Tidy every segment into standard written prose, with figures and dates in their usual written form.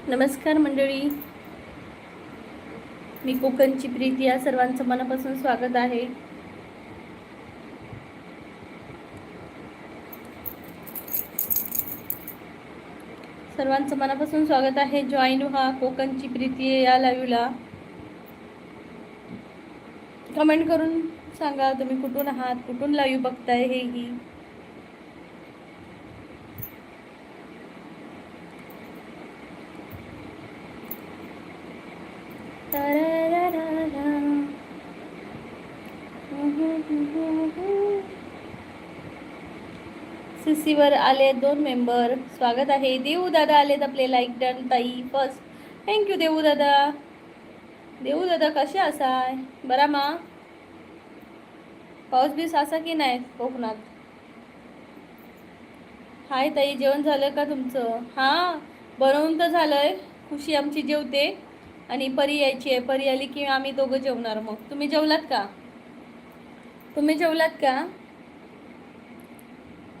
नमस्कार मंडळी, मी कोकणची प्रीती. या सर्वांचं मनापासून स्वागत आहे. सर्वांचं मनापासून स्वागत आहे. जॉईन व्हा. कोकणची प्रीती या लाईव्हला. कमेंट करून सांगा तुम्ही कुठून आहात, कुठून लाईव्ह बघताय हेही. सीसीवर आले 2 मेंबर. स्वागत आहे. देऊ दादा आलेत आपले. लाईक डन ताई फर्स्ट. थँक्यू देऊ दादा. देऊ दादा कसे असाय? बरा मा? पाऊस बीस असा की नाही कोकणात? हाय ताई, जेवण झालं का तुमचं? हां, बनवून तर झालंय. खुशी आमची जेवते आणि परी यायची आहे. परी आली की आम्ही दोघं जेवणार. मग तुम्ही जेवलात का? तुम्ही जेवलात का?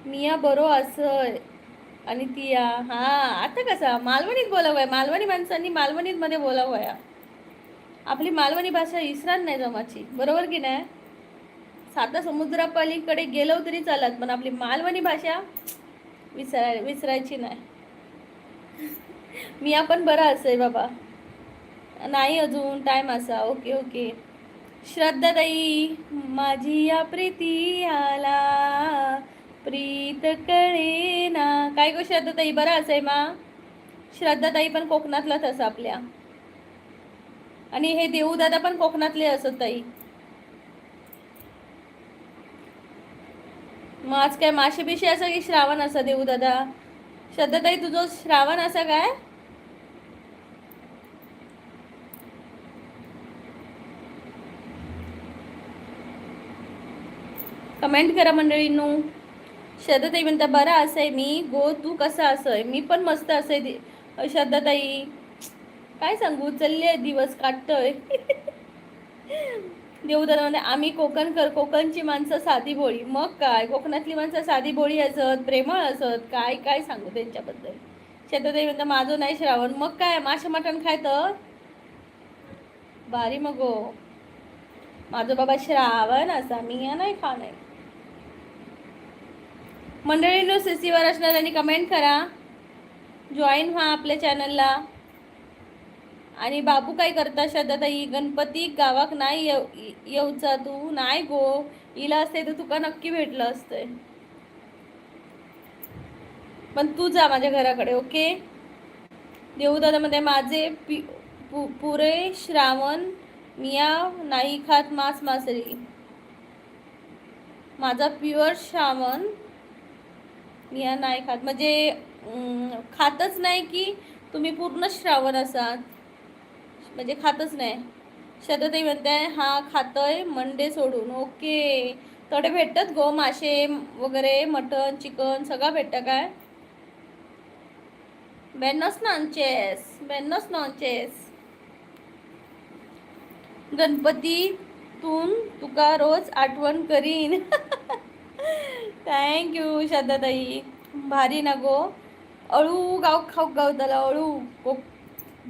मिया बरो असं आणि तिया. हां, आता कसा मालवणीत बोलावं आहे. मालवणी माणसांनी मालवणीत मध्ये बोलावं आहे. आपली मालवणी भाषा इसरान नाही जमाची, बरोबर की नाही? साता समुद्रापलीकडे गेलो तरी चालत, पण आपली मालवणी भाषा विसरायची नाही. मी आपण बरा असेल बाबा. नाही अजून टाइम असा. Okay okay. श्रद्धा ताई माझी या प्रीती आला, प्रीत कळे ना. काय गो श्रद्धा ताई, बरा असेल मा? श्रद्धा ताई पण कोकणातलाच असं आपल्या. आणि हे देऊ दादा पण कोकणातले असत ताई. मग आज काय मासे बिशे असं की श्रावण असं देऊ दादा? श्रद्धाताई तुझं श्रावण असं काय? कमेंट करा मंडळींनो. श्रद्धाताई म्हणता बरा असंय मी. गो तू कसा असय? मी पण मस्त असय श्रद्धाताई. काय सांगू, चालले दिवस काढतोय. देवदादा म्हणजे आम्ही कोकणची माणसं साधी भोळी. मग काय, कोकणातली माणसं साधी भोळी असत, प्रेमळ असत. काय काय सांगू त्यांच्याबद्दल. शेताताई म्हणता माझं नाही श्रावण. मग काय मासे मटण खायचं बारी. मग माझं बाबा श्रावण असा मी या नाही खाणार. मंडळींनो सीसीवर असणाऱ्यांनी कमेंट करा. जॉईन व्हा आपल्या चॅनलला. आणि बाबू काय करता श्रद्धाताई? गणपती गावाक नाही येऊचा तू? नाही गो, इला असते तर तुका नक्की भेटलं असतंय. पण तू जा माझ्या घराकडे. ओके. देऊदादामध्ये माझे पुरे श्रावण मिया नाही खात मांस मासळी. माझा प्युअर श्रावण मिया नाही खात म्हणजे खातच नाही की तुम्ही पूर्ण श्रावण असात म्हणजे खातच नाही. श्रद्धाताई म्हणते हा खातोय मंडे सोडून. ओके. थोडे भेटतात गो मासे वगैरे, मटन चिकन सगळं भेटतं काय? बेनस नॉनचेस. गणपतीतून तुका रोज आठवण करीन. थँक्यू श्रद्धाताई. भारी ना गो. अळू गाव खाऊ गावताला. अळू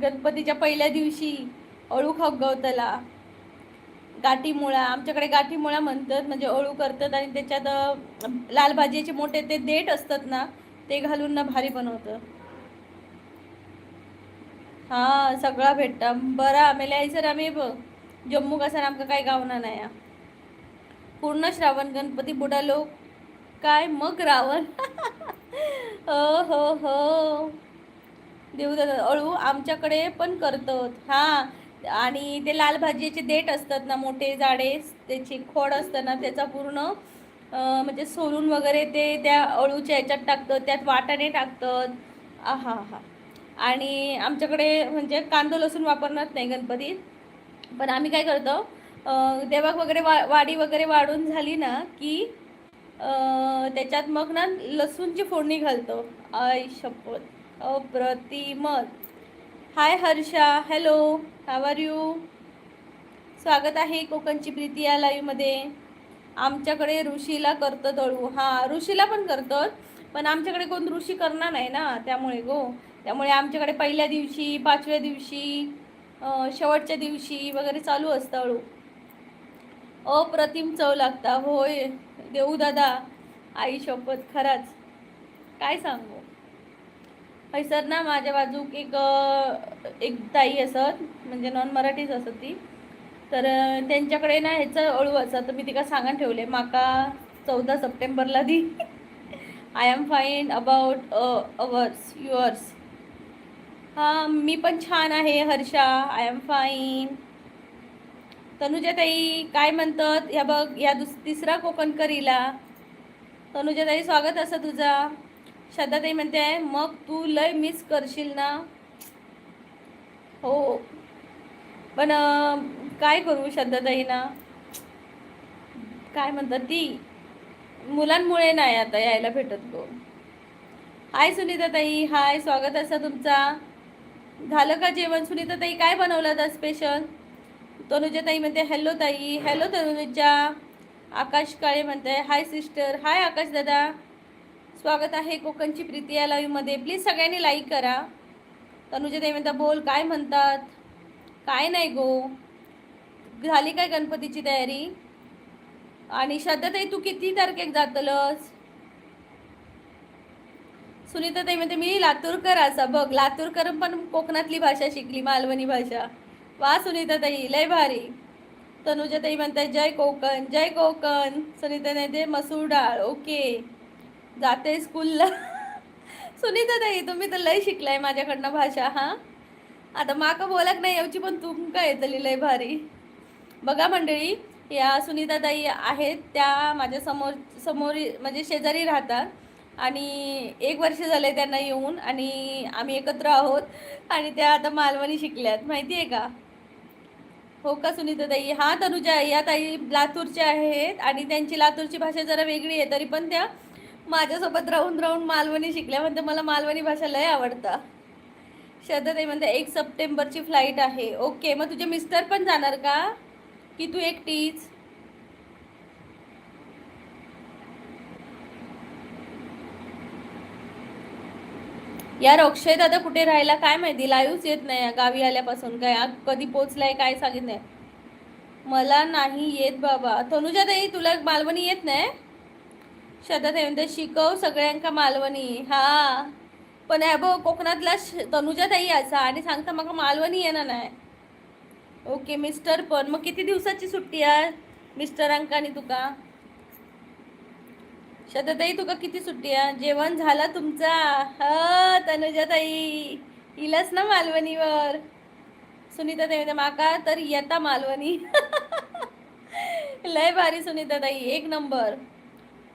गणपतीच्या पहिल्या दिवशी अळू खाऊ गावताला. गाठीमुळा, आमच्याकडे गाठीमुळा म्हणतात. म्हणजे अळू करतात आणि त्याच्यात लाल भाजीचे मोठे ते देठ असतात ना, ते घालून ना भारी बनवतं. हा सगळा भेटता. बरं आम्हाला यायचं आम्ही जम्मू कसा आमका काय गावना नाही. पूर्ण श्रावण गणपती बुडालो काय मग रावण. हो हो हो. देवदादा अळू आमच्याकडे पण करतात. हां, आणि ते लाल भाजीचे देठ असतात ना मोठे जाडे, त्याची खोड असतं ना त्याचा पूर्ण म्हणजे सोलून वगैरे ते त्या अळूच्या ह्याच्यात टाकतात. त्यात वाटाणे टाकतात. आहा हा. आणि आमच्याकडे म्हणजे कांदा लसूण वापरणार नाही गणपतीत. पण आम्ही काय करतो, देवाक वगैरे वाडी वगैरे वाढून झाली ना की त्याच्यात मग ना लसूणची फोडणी घालतो. आय शपथ, अप्रतिमच. Hi Harsha, hello, how are you? स्वागत आहे कोकणची प्रीती या लाईव्हमध्ये. आमच्याकडे ऋषीला करतं अळू. हां, ऋषीला पण करतात, पण आमच्याकडे कोण ऋषी करणार नाही ना त्यामुळे गो. त्यामुळे आमच्याकडे पहिल्या दिवशी, 5व्या दिवशी, शेवटच्या दिवशी वगैरे चालू असतं हळू. अप्रतिम चव लागता. होय देऊ दादा, आई शपथ खराच, काय सांगू. सर ना माझ्या बाजूक एक ताई असत, म्हणजे नॉन मराठीच असत ती. तर त्यांच्याकडे ना ह्याचं अळू असं, तर मी तिका सांगून ठेवले माका 14 सप्टेंबरला दी. I am fine about ours yours. हां मी पण छान आहे हर्षा, आय एम फाईन. तनुजाताई काय म्हणतात, ह्या बघ या तिसरा कोकण करीला. तनुजाताई स्वागत असं तुझा. श्रद्धाताई म्हणते मग तू लय मिस करशील ना. हो पण काय करू श्रद्धाताई ना, काय म्हणतात ती, मुलांमुळे नाही आता यायला भेटत गो. हाय सुनीताताई, हाय स्वागत असं तुमचा. झालं का जेवण सुनीताताई, काय बनवलं होतं स्पेशल. तनुजाताई म्हणते हॅलो ताई, हॅलो तनुजा. आकाश काळे म्हणते हाय सिस्टर, हाय आकाश दादा, स्वागत आहे कोकणची प्रीती या लाईव्हमध्ये. प्लीज सगळ्यांनी लाईक करा. तनुजाताई म्हणता बोल काय म्हणतात. काय नाही गो, झाली काय गणपतीची तयारी. आणि श्रद्धाताई तू किती तारखेक जातलस. सुनीताताई म्हणते मी लातूरकर असा बघ, लातूरकर पण कोकणातली भाषा शिकली, मालवणी भाषा. वा सुनीताताई लय भारी. तनुजाताई म्हणतात जय कोकण, जय कोकण. सुनीता म्हणते मसूर डाळ, ओके जाते स्कूलला. सुनीताताई तुम्ही तर लय शिकलाय माझ्याकडनं भाषा. हां आता माका बोलक नाही याची, पण तुमका येतली लय भारी. बघा मंडळी, या सुनीताताई आहेत त्या माझ्या समोर म्हणजे शेजारी राहतात. आणि 1 वर्ष झाले त्यांना येऊन, आणि आम्ही एकत्र आहोत. आणि त्या आता मालवणी शिकल्यात, माहिती आहे का. हो का सुनीताताई. हां तनुजा, या ताई लातूरच्या आहेत आणि त्यांची लातूरची भाषा जरा वेगळी आहे, तरी पण त्या माझ्यासोबत राहून राहून मालवणी शिकल्या. म्हणते मला मालवणी भाषा लय आवडतं. श्रद्धाताई म्हणते 1 सप्टेंबरची फ्लाईट आहे, ओके. मग तुझे मिस्टर पण जाणार का की तू एकटीच. यार अक्षय दादा कुठे राहिला काय माहिती, लाईव्हच येत नाही गावी आल्यापासून. काय कधी पोचलाय काय सांगित नाही. मला नाही येत बाबा. तनुजाताई तुला मालवणी येत नाही. श्रद्धाताई म्हणते शिकव सगळ्यांका मालवणी. हा पण बघ कोकणातला तनुजाताई असा आणि सांगता मग मालवणी येणार नाही. ओके मिस्टर पण, मग किती दिवसाची सुट्टी आहे मिस्टरांका आणि तुका. श्रद्धाताई तुका किती सुट्टी आहे. जेवण झाला तुमचा. ह तनुजाताई इलस ना मालवणीवर. सुनीताताई म्हणते माका तर येता मालवणी. लय भारी सुनीताताई, 1 नंबर.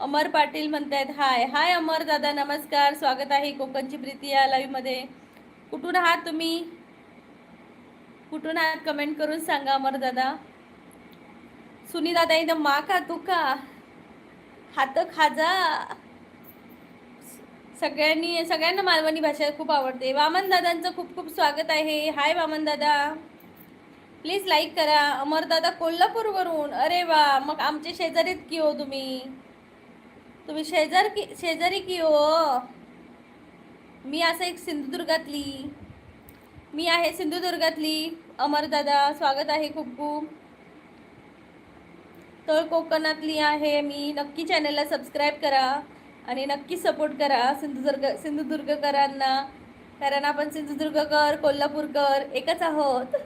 अमर पाटील म्हणतायत हाय. हाय अमर दादा नमस्कार, स्वागत आहे कोकणची प्रीती या लाईव्हमध्ये. कुठून आहात तुम्ही, कुठून आहात कमेंट करून सांगा अमर दादा. सुनीताताई तर माका तुका हात खाजा. सगळ्यांना मालवणी भाषा खूप आवडते. वामन दादांचं खूप खूप स्वागत आहे. हाय वामन दादा, प्लीज लाईक करा. अमर दादा कोल्हापूरवरून, अरे वा, मग आमचे शेजारीत की हो तुम्ही. तुम्ही शेजारी की हो. मी असं एक सिंधुदुर्गातली, मी आहे सिंधुदुर्गातली. अमर दादा स्वागत आहे खूप खूप. तळ कोकणातली आहे मी. नक्की चॅनलला सबस्क्राईब करा आणि नक्की सपोर्ट करा सिंधुदुर्गकरांना, कारण आपण सिंधुदुर्गकर कोल्हापूरकर एकच आहोत.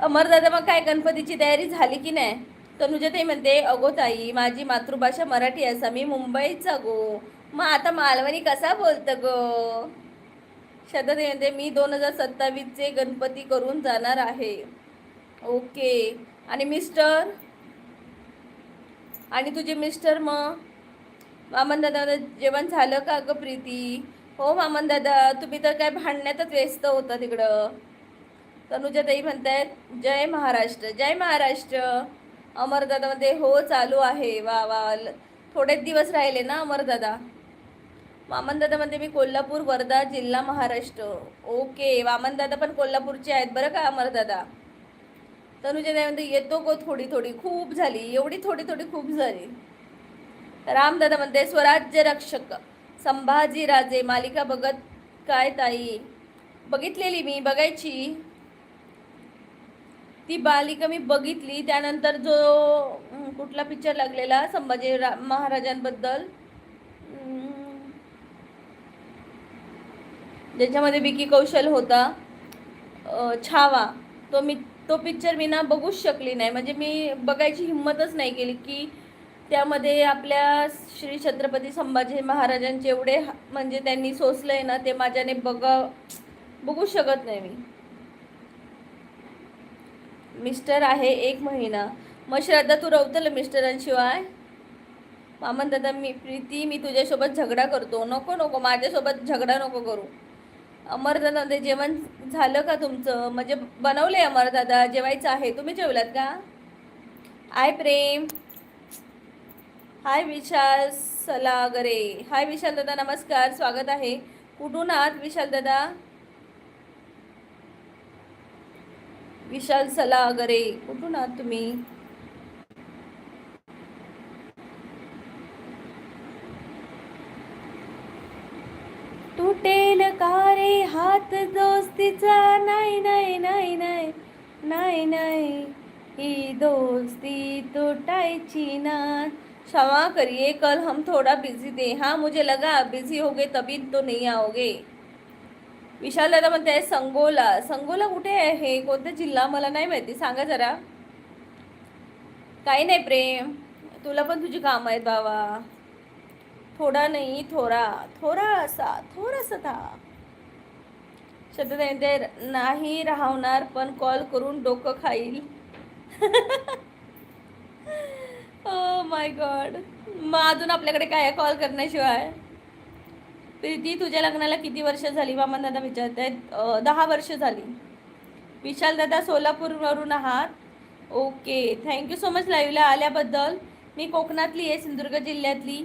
अमरदादा मग काय गणपतीची तयारी झाली की नाही. तनुजाताई म्हणते अगो ताई माझी मातृभाषा मराठी असा, मी मुंबईचा गो, मग आता मालवणी कसा बोलत गो. श्रद्धाताई म्हणते मी 2027चे गणपती करून जाणार आहे, ओके. आणि मिस्टर, आणि तुझे मिस्टर. मग मामन दादा जेवण झालं का ग प्रीती. हो मामन दादा, तुम्ही तर काय भांडण्यातच व्यस्त होता तिकडं. तनुजाताई म्हणतायत जय महाराष्ट्र, जय महाराष्ट्र. अमरदादामध्ये हो चालू आहे. वा वा, थोडेच दिवस राहिले ना अमरदादा. वामनदादामध्ये मी कोल्हापूर, वर्धा जिल्हा, महाराष्ट्र, ओके. वामनदादा पण कोल्हापूरचे आहेत बरं का अमरदादा. तनुजाताईमध्ये येतो गो थोडी थोडी, खूप झाली एवढी थोडी थोडी खूप झाली. रामदादा म्हणते स्वराज्य रक्षक, संभाजीराजे मालिका बघत काय ताई? बघितलेली मी, बघायची ती मालिका मी बघितली. त्यानंतर जो कुठला पिक्चर लागलेला संभाजी महाराजांबद्दल, ज्याच्यामध्ये विकी कौशल होता, छावा, तो पिक्चर मी ना बघूच शकली नाही. म्हणजे मी बघायची हिंमतच नाही केली की त्यामध्ये आपल्या श्री छत्रपती संभाजी महाराजांचे एवढे म्हणजे त्यांनी सोसलंय ना, ते माझ्याने बघू शकत नाही मी. मिस्टर आहे 1 महिना. मग श्रद्धा तू रवतल मिस्टरांशिवाय? मामन दादा, प्रीती मी तुझ्यासोबत झगडा करतो. नको नको, माझ्यासोबत झगडा नको करू. अमरदादा, जेवण झालं का तुमचं? म्हणजे बनवलंय अमरदादा, जेवायचं आहे. तुम्ही जेवलात का? हाय प्रेम, हाय विशाल सलागरे, हाय विशाल दादा, नमस्कार, स्वागत आहे. कुठून आहात विशाल दादा? विशाल सलागरे, कुठून आहात तुम्ही? तुटेल का रे हात दोस्तीचा? नाही नाही नाही नाही नाही नाही, ही दोस्ती तुटायची ना. क्षमा करिए, कल हम थोड़ा बिजी थे. हाँ मुझे लगा बिजी हो गए तभी तो नहीं आओगे. विशाल दादा म्हणते आहे संगोला. संगोला कुठे आहे? कोणता जिल्हा? मला नाही माहिती, सांगा जरा. काही नाही प्रेम, तुला पण तुझी काम आहेत बाबा. थोडा नाही, थोडासा था. शब्द नाही राहणार, पण कॉल करून डोकं खाईल. Oh my God. मग अजून आपल्याकडे काय कॉल करण्याशिवाय? प्रीती, तुझ्या लग्नाला किती वर्ष झाली? मामा दादा विचारत आहेत. 10 वर्ष झाली. विशाल दादा सोलापूरवरून आहात? ओके, थँक्यू सो मच लाईव्हला आल्याबद्दल. मी कोकणातली आहे, सिंधुदुर्ग जिल्ह्यातली.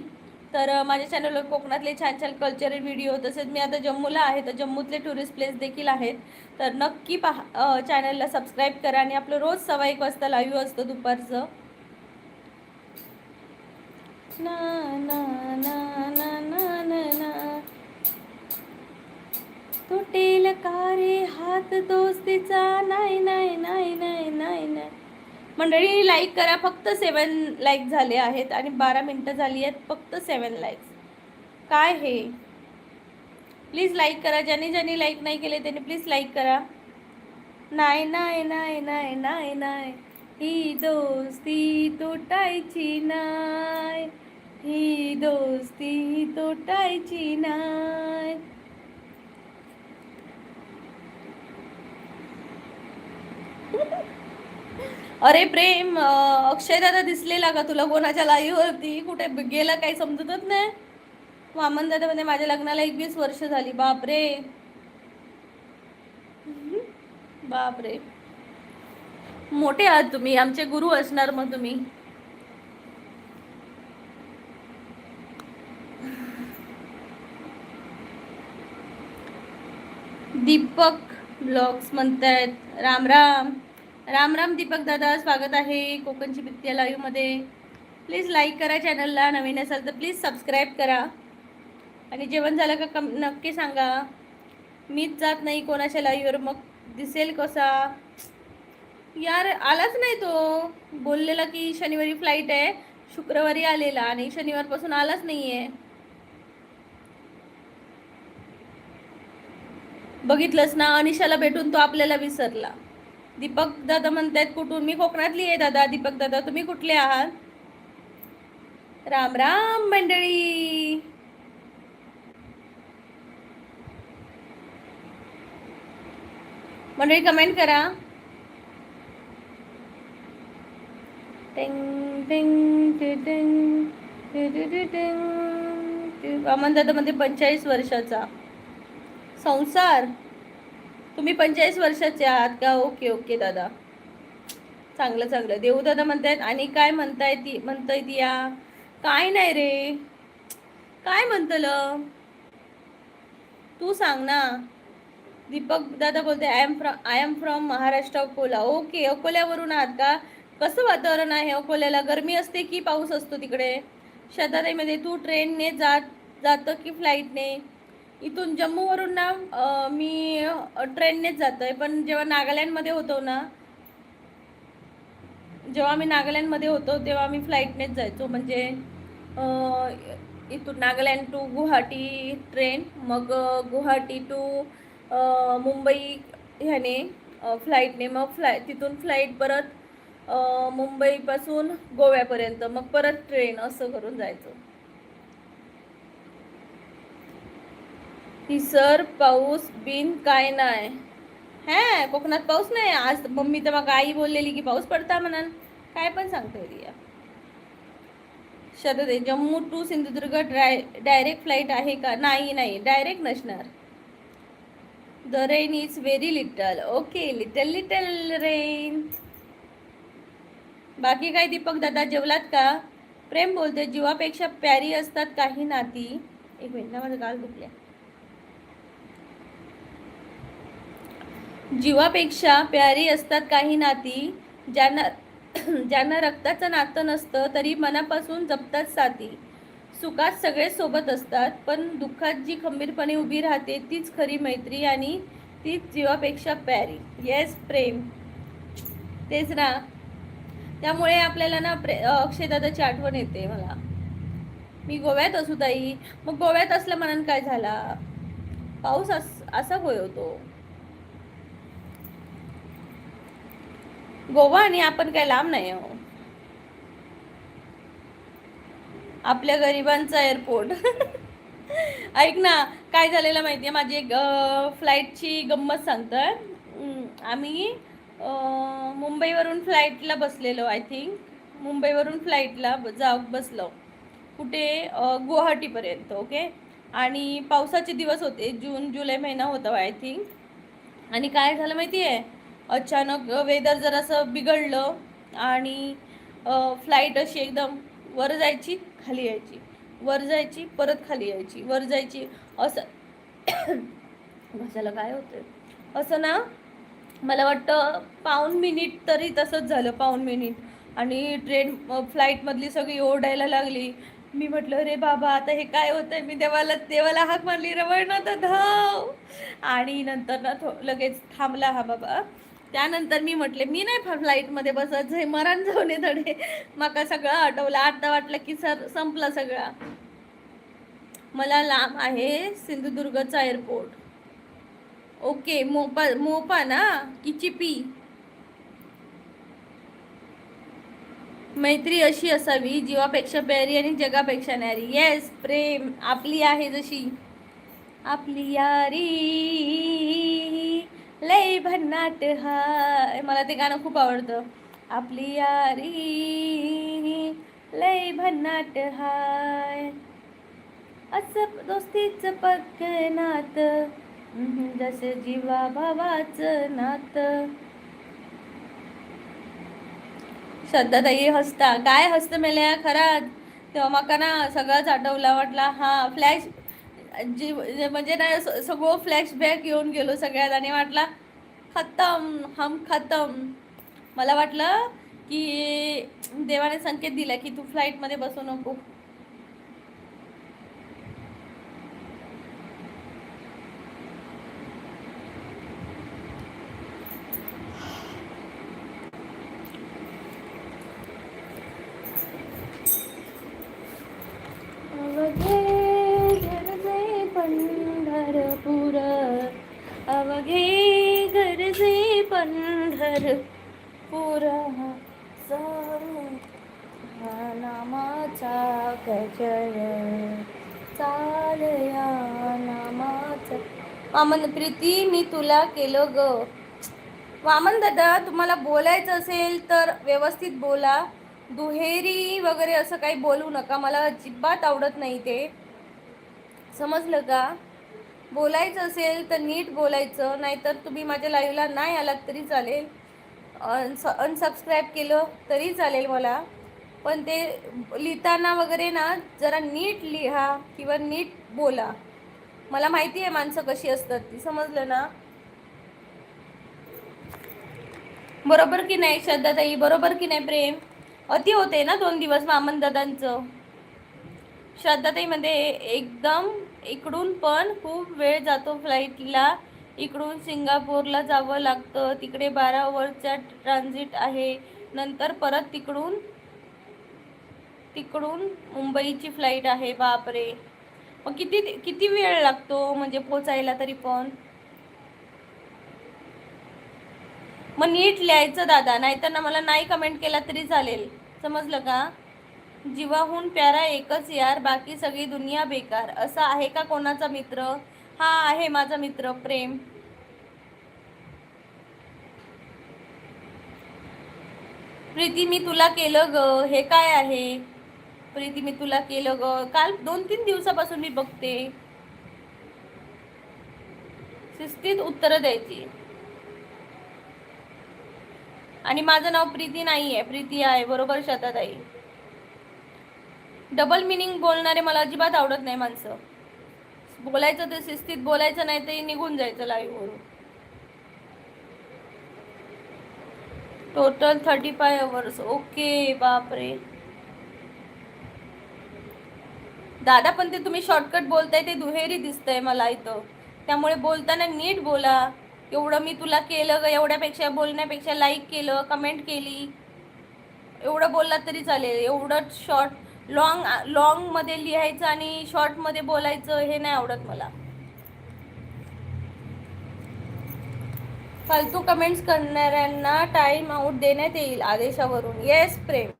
तर माझ्या चॅनलवर कोकणातले छान छान कल्चरल व्हिडिओ, तसेच मी आता जम्मूला आहे, तर जम्मूतले टुरिस्ट प्लेस देखील आहेत. तर नक्की चॅनलला सबस्क्राईब करा. आणि आपलं रोज 1:15 वाजता लाईव्ह असतं दुपारचं. ना ना ना ना ना ना ना, तुटेल का रे हात दोस्तीचा? नाही नाही नाही नाही नाही नाही. मंडळी लाईक करा. फक्त 7 लाईक झाले आहेत आणि 12 मिनटं झाली आहेत. फक्त 7 लाईक्स. काय हे? प्लीज लाईक करा. ज्यांनी लाईक नाही केले त्यांनी प्लीज लाईक करा. नाही नाही नाही नाही नाही नाही, ही दोस्ती तुटायची नाही, ही दोस्ती तुटायची नाही. अरे प्रेम, अक्षय दादा दिसलेला का तुला कोणाच्या लाईव्ह वरती? कुठे गेला काही समजतच नाही. वामन दादा म्हणजे माझ्या लग्नाला 21 वर्ष झाली. बापरे बापरे, मोठे आहात तुम्ही, आमचे गुरु असणार मग तुम्ही. दीपक ब्लॉग्स म्हणतायत राम राम. राम राम दीपक दादा, स्वागत आहे कोकणची प्रीती लाईव्ह मध्ये. प्लीज लाईक करा चॅनलला. नवीन असाल तर प्लीज सबस्क्राईब करा. आणि जेवण झालं का नक्की सांगा. मीच जात नाही कोणाच्या लाईव्हवर, मग दिसेल कसा? यार आलाच नाही तो. बोललेला की शनिवारी फ्लाईट आहे, शुक्रवारी आलेला आणि शनिवारपासून आलाच नाही आहे. बघितलंस ना, अनिशाला भेटून तो आपल्याला विसरला. दीपक दादा म्हणतायत कुठून? मी कोकणातली आहे दादा. दीपक दादा तुम्ही कुठले आहात? राम राम मंडळी. मंडळी कमेंट करा. अमन दादा मध्ये 45 वर्षाचा संसार. तुम्ही 45 वर्षाचे आहात का? ओके ओके दादा, चांगलं चांगलं. देऊ दादा म्हणतायत. आणि काय म्हणताय ती या? काय नाही रे, काय म्हणतलं तू सांग ना. दीपक दादा बोलते I am from Maharashtra, Akola. Okay, अकोल्यावरून आहात का? कसं वातावरण आहे अकोल्याला? गरमी असते की पाऊस असतो तिकडे? शेतामध्ये तू ट्रेनने जात जातं की फ्लाईटने? इथून जम्मूवरून ना मी ट्रेननेच जातो आहे, पण जेव्हा नागालँडमध्ये होतो ना, जेव्हा मी नागालँडमध्ये होतो तेव्हा मी फ्लाईटनेच जायचो. म्हणजे इथून नागालँड टू गुवाहाटी ट्रेन, मग गुवाहाटी टू मुंबई ह्याने फ्लाईटने, मग तिथून फ्लाईट परत मुंबईपासून गोव्यापर्यंत, मग परत ट्रेन, असं करून जायचं. सर पाऊस बिन काय नाही हा, कोकणात पाऊस नाही आज. मम्मी तर मग आई बोललेली की पाऊस पडता म्हणून. काय पण सांगते Riya. Sharad, Jammu to Sindhudurg direct flight आहे का? नाही नाही, डायरेक्ट नसणार. The rain is very little. Okay, little little rain. बाकी काय दीपक दादा, जेवलात का? प्रेम बोलते, जीवापेक्षा प्यारी असतात काही नाती. एक मिनिट ना, माझं गाल दुखल्या. जीवापेक्षा प्यारी असतात काही नाती, ज्यांना ज्यांना रक्ताचं नातं नसतं तरी मनापासून जपतात साथी. सुखात सगळे सोबत असतात, पण दुःखात जी खंबीरपणे उभी राहते तीच खरी मैत्री आणि तीच जीवापेक्षा प्यारी. येस प्रेम, तेच ना. त्यामुळे आपल्याला ना अक्षयदादाची आठवण येते मला. मी गोव्यात असू ताई, मग गोव्यात असलं म्हणून काय झाला? पाऊस असा होतो. गोवा आणि आपण काय लांब नाही हो. आपल्या गरिबांचा एअरपोर्ट. ऐक ना, काय झालेलं माहिती आहे, माझी एक फ्लाईटची गंमत सांगतोय. आम्ही मुंबईवरून फ्लाईटला बसलेलो, आय थिंक मुंबईवरून फ्लाईटला बसलो कुठे, गुवाहाटीपर्यंत. ओके, आणि पावसाचे दिवस होते, जून जुलै महिना होता आय थिंक. आणि काय झालं माहिती आहे, अचानक वेदर जरासं बिघडलं आणि फ्लाईट अशी एकदम वर जायची खाली यायची, वर जायची परत खाली यायची, वर जायची, असं. घशाला काय होतं असं ना. मला वाटतं पाऊण मिनिट तरी तसंच झालं, पाऊण मिनिट. आणि ट्रेन फ्लाईटमधली सगळी ओरडायला लागली. मी म्हटलं रे बाबा, आता हे काय होतंय? मी देवाला हाक मारली, रवळ नव्हतं धाव. आणि नंतर ना लगेच थांबला हा बाबा. त्यानंतर मी म्हटले मी नाही फ्लाईटमध्ये बसत, हे मरण जाऊन धडे. माका सगळं आठवलं. आता वाटलं की संपलं सगळं. मला लांब आहे सिंधुदुर्गचा एअरपोर्ट. ओके, मोपा ना की चिपी? मैत्री अशी असावी, जीवापेक्षा प्यारी आणि जगापेक्षा न्यारी. येस प्रेम, आपली आहे जशी. आपली यारी लय भन्नाट हाय, मला ते गाणं खूप आवडतं. आपली यारी लय भन्नाट हाय, असं दोस्तीचं पक्क नात, जसं जीवा भावाचं नात. श्रद्धाताई हसता, काय हसतं मेल्या खरात. तेव्हा माका ना सगळंच आठवला. वाटला हा फ्लॅश म्हणजे ना सगळं फ्लॅशबॅक येऊन गेलो सगळ्यात. आणि वाटला खतम, हम खतम. मला वाटलं की देवाने संकेत दिला की तू फ्लाईटमध्ये बसू नको. पंढरपूर, अवघे गरजे पंढरपूर, नामाचा गजर चालया नामाचा. वामन प्रीती, मी तुला केलं ग. वामन दादा, तुम्हाला बोलायचं असेल तर व्यवस्थित बोला. दुहेरी वगैरे असं काही बोलू नका, मला अजिबात आवडत नाही ते. समजलं का? बोलायचं असेल तर नीट बोलायचं, नाहीतर तुम्ही माझ्या लाईव्हला नाही आलात तरी चालेल, अनसबस्क्राईब केलं तरी चालेल मला. पण ते लिहिताना वगैरे ना जरा नीट लिहा किंवा नीट बोला. मला माहिती आहे माणसं कशी असतात ती, समजलं ना? बरोबर की नाही श्रद्धाताई? बरोबर की नाही प्रेम? अति होते ना 2 दिवस वामन दादांचं. श्रद्धाताई मध्ये एकदम इकडून पण खूप वेळ जातो फ्लाईटला. इकडून सिंगापूरला जावं लागतं, तिकडे 12 आवर्सचा ट्रान्झिट आहे, नंतर परत तिकडून तिकडून मुंबईची फ्लाईट आहे. बापरे, मग किती किती वेळ लागतो म्हणजे पोचायला तरी पण. मग नीट लिहायचं दादा, नाहीतर ना मला नाही कमेंट केला तरी चालेल, समजलं का. जीवाहून प्यारा एकच यार, बाकी सगळी दुनिया बेकार. असा आहे का कोणाचा मित्र? हा आहे माझा मित्र प्रेम. प्रीती मी तुला केलं ग, हे काय आहे. प्रीती मी तुला केलं ग, काल 2-3 दिवसापासून मी बघते. शिस्तीत उत्तर द्यायची. आणि माझं नाव प्रीती नाही आहे, प्रीती आहे, बरोबर शताताई. डबल मिनिंग बोलणारे मला अजिबात आवडत नाही माणसं. बोलायचं तर शिस्तीत बोलायचं, नाही तर निघून जायचं लाईव्हवरून. Total 35 hours. ओके, बापरे दादा, पण ते तुम्ही शॉर्टकट बोलताय ते दुहेरी दिसतंय मला इथं, त्यामुळे बोलताना नीट बोला. एवढं मी तुला केलं ग, एवढ्यापेक्षा बोलण्यापेक्षा लाईक केलं, कमेंट केली, एवढं बोललात तरी चालेल. एवढं शॉर्ट लॉंग मध्ये लिहायचं आणि शॉर्ट मध्ये बोलायचं हे नाही आवडत मला. फालतू कमेंट्स करणाऱ्यांना टाइम आउट देण्यात येईल आदेशावरून. येस प्रेम,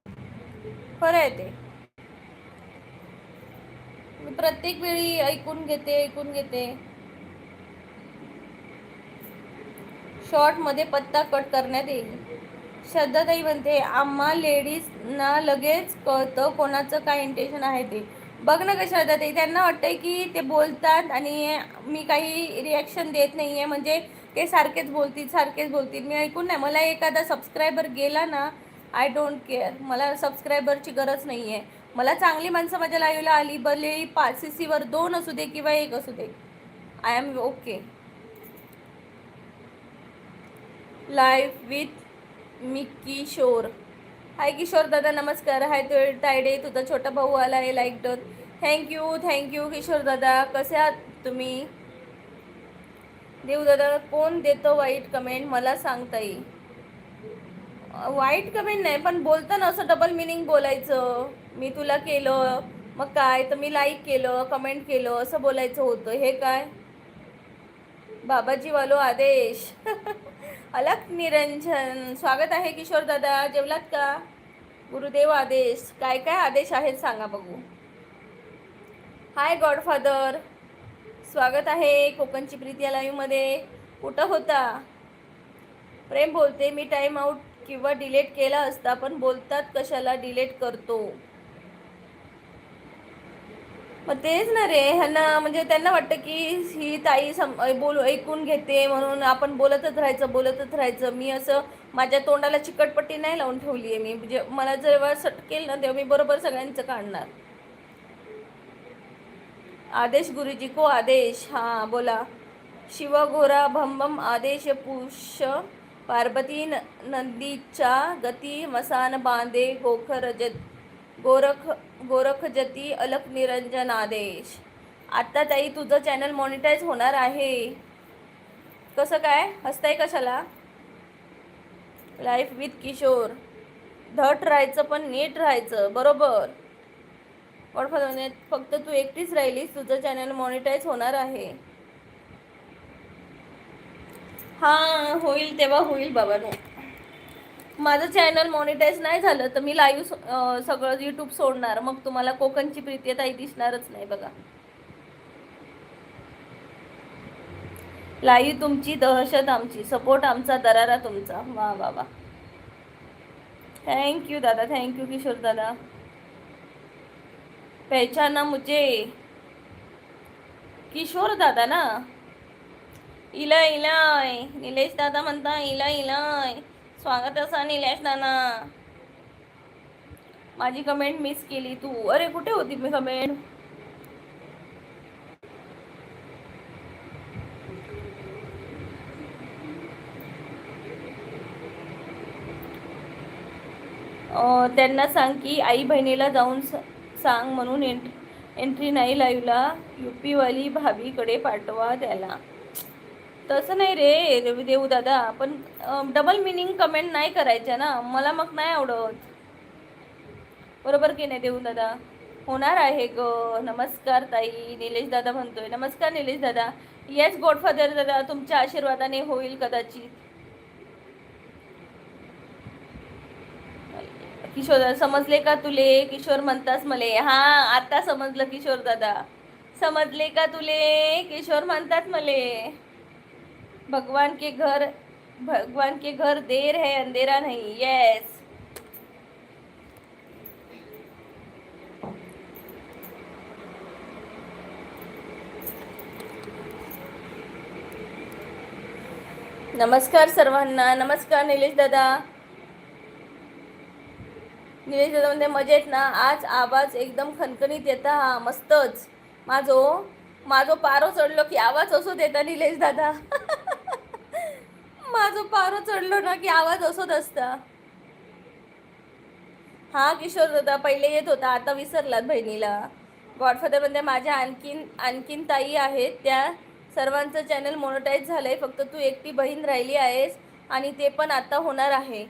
खरं आहे ते. मी प्रत्येक वेळी ऐकून घेते. शॉर्ट मध्ये पत्ता कट करण्यात येईल. श्रद्धाताई म्हणते आम्हा लेडीजना लगेच कळतं कोणाचं काय इंटेन्शन आहे ते. बघ ना का श्रद्धाताई, त्यांना वाटतंय की ते बोलतात आणि मी काही रिॲक्शन देत नाही आहे, म्हणजे ते सारखेच बोलतील. मी ऐकून नाही, मला एखादा सबस्क्रायबर गेला ना, आय डोंट केअर. मला सबस्क्रायबरची गरज नाही आहे. मला चांगली माणसं माझ्या लाईव्हला आली, भले 5 CC वर 2 असू दे किंवा 1 असू दे, I am okay. Live with me Kishore. Hi Kishore दादा, नमस्कार. हाय तायडे, तुझा छोटा भाऊ आला आहे, लाईक डन. थँक्यू किशोर दादा. कसे आहात तुम्ही? देव दादा, कोण देतो वाईट कमेंट मला सांगता येईल. वाईट कमेंट नाही, पण बोलताना असं डबल मिनिंग बोलायचं. मी तुला केलं मग काय, तर मी लाईक केलं, कमेंट केलं, असं बोलायचं होतं. हे काय बाबाजी वालो आदेश. अलक निरंजन, स्वागत आहे किशोर दादा. जेवलात का? गुरुदेव आदेश, काय काय आदेश आहेत सांगा बघू. हाय गॉडफादर, स्वागत आहे कोकणची प्रीती या लाईव्हमध्ये. कुठं होता? प्रेम बोलते मी टाइम आउट किंवा डिलीट केला असता, पण बोलतात कशाला डिलीट करतो. मग तेच ना रे, ह्यांना म्हणजे त्यांना वाटतं की ही ताई ऐकून घेते म्हणून आपण बोलतच राहायचं. मी असं माझ्या तोंडाला चिकटपट्टी नाही लावून ठेवली आहे. मी म्हणजे मला जेव्हा सटकेल ना तेव्हा मी बरोबर सगळ्यांचं काढणार. आदेश गुरुजी को आदेश. हां बोला. शिवघोरा भम आदेश पुष पार्वती नंदीच्या गती मसान बांधे गोरख जती अलक निरंजन आदेश. आता ताई तुझं चॅनल मॉनिटाईज होणार आहे. कसं काय हसताय कशाला? Life with Kishore. धट राहायचं पण नीट राहायचं, बरोबर. फक्त तू एकटीच राहिलीस, तुझं चॅनल मॉनिटाईज होणार आहे. हां होईल तेव्हा होईल बाबानो. माझं चॅनल मॉनिटाईज नाही झालं तर मी लाईव्ह सगळं यूट्यूब सोडणार, मग तुम्हाला कोकणची प्रीती ताई दिसणारच नाही बघा. लाईव्ह तुमची, दहशत आमची, सपोर्ट आमचा, दरारा तुमचा. वा वा वा, थँक्यू दादा, थँक्यू किशोर दादा. पहचाना मुझे किशोर दादा ना. इलाय निलेश दादा म्हणता इलाय. स्वागत असा निलेश दादा. माझी कमेंट मिस केली तू. अरे कुठे होती मी कमेंट? त्यांना सांग की आई बहिणीला जाऊन सांग म्हणून एंट्री नाही लाईव्हला, युपीवाली भाभीकडे पाठवा त्याला. तसं नाही रे देऊ दादा, पण डबल मिनिंग कमेंट नाही करायच्या ना, मला मग नाही आवडत. बरोबर की नाही देऊ दादा? होणार आहे ग. नमस्कार ताई, निलेश दादा म्हणतोय. नमस्कार निलेश दादा. येस गॉडफादर दादा, तुमच्या आशीर्वादाने होईल कदाचित. किशोर दादा समजले का तुले? किशोर म्हणतास मले. हा आता समजलं किशोर दादा, समजले का तुले? किशोर म्हणतात मले. भगवान के घर देर है अंधेरा नहीं. येस. नमस्कार सर्वांना. नमस्कार निलेश दादा. निलेश दादा म्हणजे मजेत ना? आज आवाज एकदम खणखणीत येता. हा मस्तच. माझो पारो चढलो की आवाज असोच येता निलेश दादा. माझो पारो चढलो ना की आवाज असोच असता. हा किशोर दादा पहिले येत होता, आता विसरलात बहिणीला. गॉडफादर म्हणजे माझ्या आणखीन ताई आहेत, त्या सर्वांचं चॅनल मोनोटाईज झालंय. फक्त तू एकटी बहीण राहिली आहेस आणि ते पण आता होणार आहे.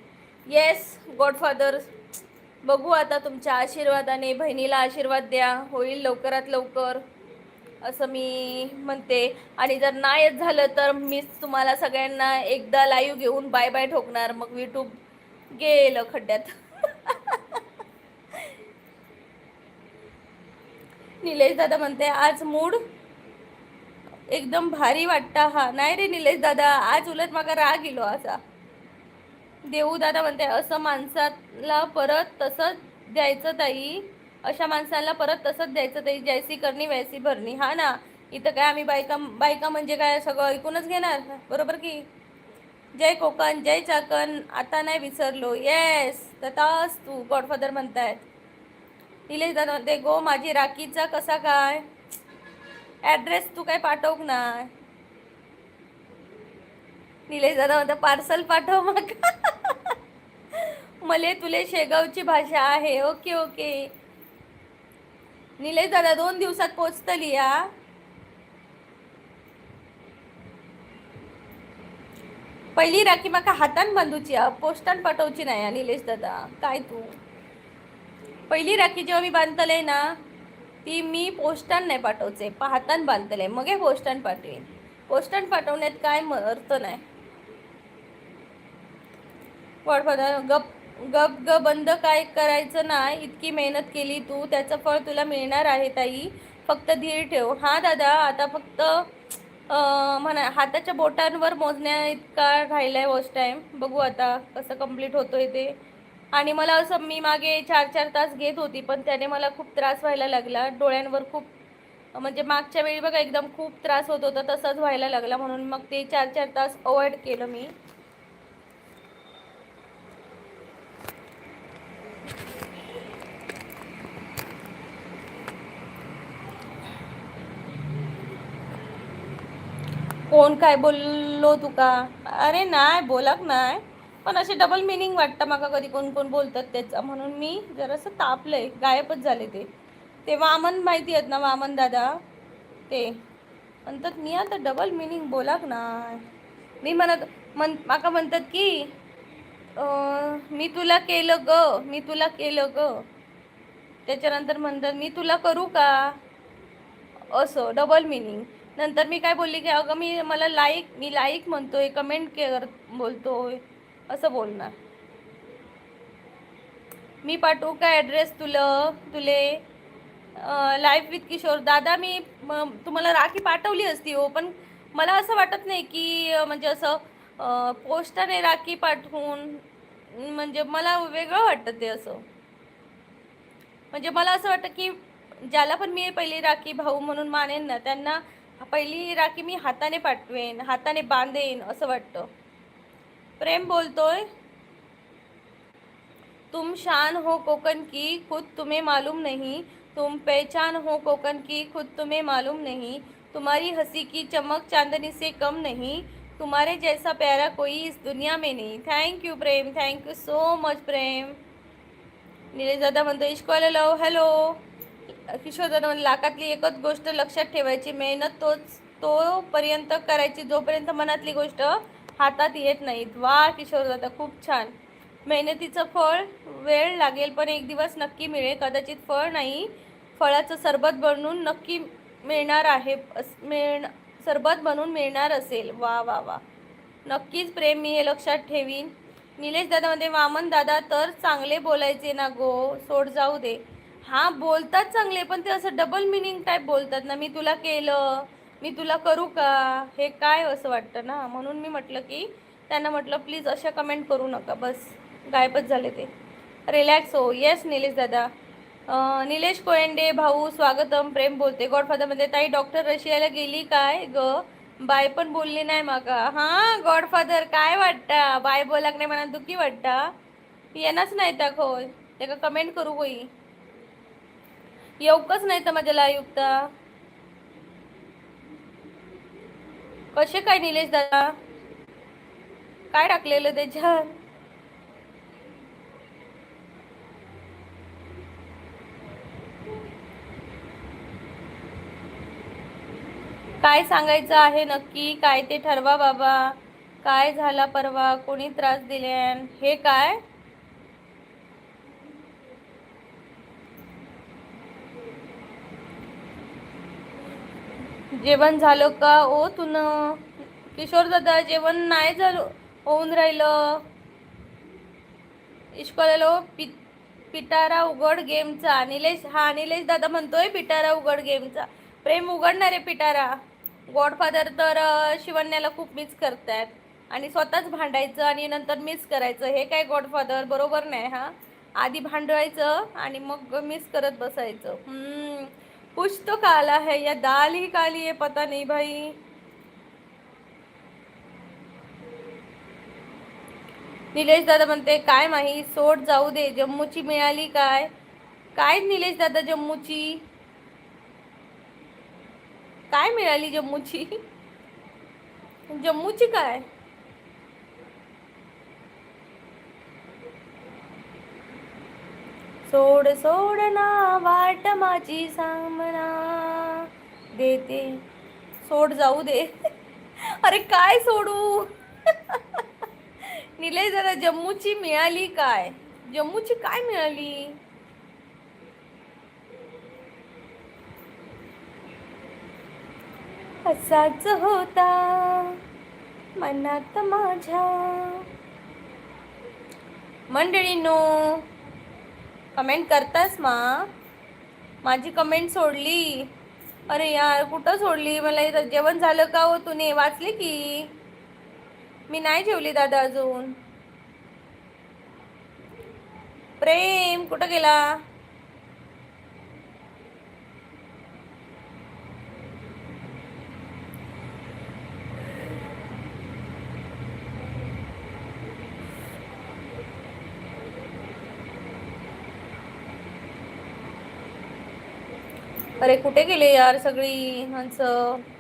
येस गॉडफादर, बघू आता तुमच्या आशीर्वादाने. बहिणीला आशीर्वाद द्या, होईल लवकरात लवकर असं मी म्हणते. आणि जर नाहीच झालं तर मीच तुम्हाला सगळ्यांना एकदा लाईव्ह घेऊन बाय बाय ठोकणार, मग यूट्यूब गेलं खड्ड्यात. निलेश दादा म्हणते आज मूड एकदम भारी वाटता. हा नाही रे निलेश दादा, आज उलट मागा राग गेलो असा. देऊ दादा म्हणते असं माणसाला परत तसंच द्यायचं ताई, अशा माणसाला परत तसंच द्यायचं ताई. जैसी करणी वैसी भरणी. हा ना, इथं काय आम्ही बायका म्हणजे काय सगळं ऐकूनच घेणार, बरोबर की? जय कोकण, जय चाकण. आता नाही विसरलो. येस ततास तू गॉडफादर म्हणतायत. निलेश दादा म्हणते गो माझी राखीचा कसा काय ॲड्रेस तू काय पाठव ना. निलेश दादा म्हणते पार्सल पाठव मग. मले तुले शेगावची भाषा आहे. ओके ओके निलेश दादा 2 दिवसात पोचतली या. पहिली राखी माका हातान बांधूची, पोस्टान पाठवची नाही. निलेश दादा काय तू, पहिली राखी जेव्हा मी बांधतले ना, ती मी पोस्टान नाही पाठवचे, हातान बांधतले, मग हे पोस्टान पाठवेन. पोस्टान पाठवण्यात काय अर्थ नाही. गप गप ग बंद काय करायचं नाही. इतकी मेहनत केली तू, त्याचं फळ तुला मिळणार आहे ताई, फक्त धीर ठेव. हा दादा, आता फक्त म्हणा हाताच्या बोटांवर मोजण्या इतका राहिलाय वॉच टाईम. बघू आता कसं कंप्लीट होतोय ते. आणि मला असं, मी मागे 4-4 तास घेत होती, पण त्याने मला खूप त्रास व्हायला लागला डोळ्यांवर. खूप म्हणजे मागच्या वेळी बघा एकदम खूप त्रास होत होता, तसंच व्हायला लागला. म्हणून मग ते 4-4 तास अवॉइड केलं मी. कोण काय बोललो तुका? अरे नाही बोलाक नाही, पण असे डबल मिनिंग वाटतं माका कधी कोण कोण बोलतात त्याचा, म्हणून मी जरासं तापलंय. गायबच झाले ते वामन माहिती आहेत ना, वामन दादा, ते म्हणतात मी आता डबल मिनिंग बोलाक नाही. मी माका म्हणतात की मी तुला केलं ग. त्याच्यानंतर म्हणतात मी तुला करू का, असं डबल मिनिंग. नंतर मी काय बोलली की अगं मला लाईक म्हणतोय, कमेंट बोलतोय, असं बोलणार. मी पाठवू का ॲड्रेस तुले लाईव्ह विथ किशोर दादा? मी तुम्हाला राखी पाठवली असती हो, पण मला असं वाटत नाही की म्हणजे असं पोस्टाने राखी पाठवून, म्हणजे मला वेगळं वाटतं ते. असं म्हणजे मला असं वाटतं की ज्याला पण मी पहिली राखी भाऊ म्हणून मानेन ना, त्यांना पहिली राखी मी हाताने पाठवेन, हाताने बांधेन, असं वाटतं. प्रेम बोलतोय, तुम शान हो कोकण की खुद तुम्हें मालूम नहीं, तुम पहचान हो कोकण की खुद तुम्हें मालूम नहीं, तुम्हारी हंसी की चमक चांदनी से कम नहीं, तुम्हारे जैसा प्यारा कोई इस दुनिया में नहीं. Thank you Prem, thank you so much Prem. Nilesh दादा म्हणतो इश्कवाला लव. हॅलो किशोरदादा म्हणजे लाखातली एकच गोष्ट लक्षात ठेवायची, मेहनत तोपर्यंत करायची जोपर्यंत मनातली गोष्ट हातात येत नाहीत. वा किशोरदादा खूप छान. मेहनतीचं फळ वेळ लागेल पण एक दिवस नक्की मिळेल. कदाचित फळ नाही, फळाचं सरबत बनवून नक्की मिळणार आहे. सरबत बनवून मिळणार असेल. वा वा वा, नक्कीच प्रेम, मी हे लक्षात ठेवीन. निलेश दादा मध्ये वामन दादा तर चांगले बोलायचे ना गो, सोड जाऊ दे. हा बोलतात चांगले, पण ते असं डबल मिनिंग टाईप बोलतात ना, मी तुला केलं, मी तुला करू का, हे काय असं वाटतं ना. म्हणून मी म्हटलं की त्यांना म्हटलं प्लीज अशा कमेंट करू नका. बस गायबच झाले ते. रिलॅक्स हो. येस निलेश दादा. निलेश कोयंडे भाऊ स्वागतम, प्रेम बोलते. गॉडफादरमध्ये ताई डॉक्टर रशियाला गेली काय ग, बाय पण बोलली नाही माका. हा गॉडफादर काय वाटतं, बाय बोलाक नाही म्हणा दुखी वाटतं, येणारच नाही त्या होय ते का कमेंट करू होई, येऊकच नाही तर माझ्या लाईव्हता. कसे काय निलेश दादा, काय टाकलेलं त्याच्यात, काय सांगायचं आहे नक्की, काय ते ठरवा बाबा. काय झाला परवा, कोणी त्रास दिल्यान, हे काय जेवण झालं का ओ तुन, किशोर दादा जेवण नाही झालं, होऊन राहिलं. इश्कॉलेलो पिटारा उघड गेमचा, निलेश, हा निलेश दादा म्हणतोय पिटारा उघड गेमचा. प्रेम उघडणार आहे पिटारा. गॉडफादर तर शिवण्याला खूप मिस करतात आणि स्वतःच भांडायचं आणि नंतर मिस करायचं, हे काय गॉडफादर बरोबर नाही. हा आधी भांडवायचं आणि मग मिस करत बसायचं. कुछ तो काला है या दाल ही काली है, पता नहीं भाई. निलेश दादा म्हणते काय माही, सोड जाऊ दे. जम्मूची मिळाली काय, काय निलेश दादा जम्मूची काय मिळाली, जम्मूची जम्मूची काय, सोड सोड ना वाट माझी सामना देते, सोड जाऊ दे. अरे काय सोडू. निलेश दादा जम्मूची मिळाली काय, जम्मूची काय मिळाली. असाच होता मनात माझ्या. मंडळींनो कमेंट करतास मा, माझी कमेंट सोडली. अरे यार कुठं सोडली, मला इथं जेवण झालं का हो, तुने वाचले की. मी नाही जेवली दादा अजून. प्रेम कुठं गेला. अरे कुठे गेले यार सगळी माणसं.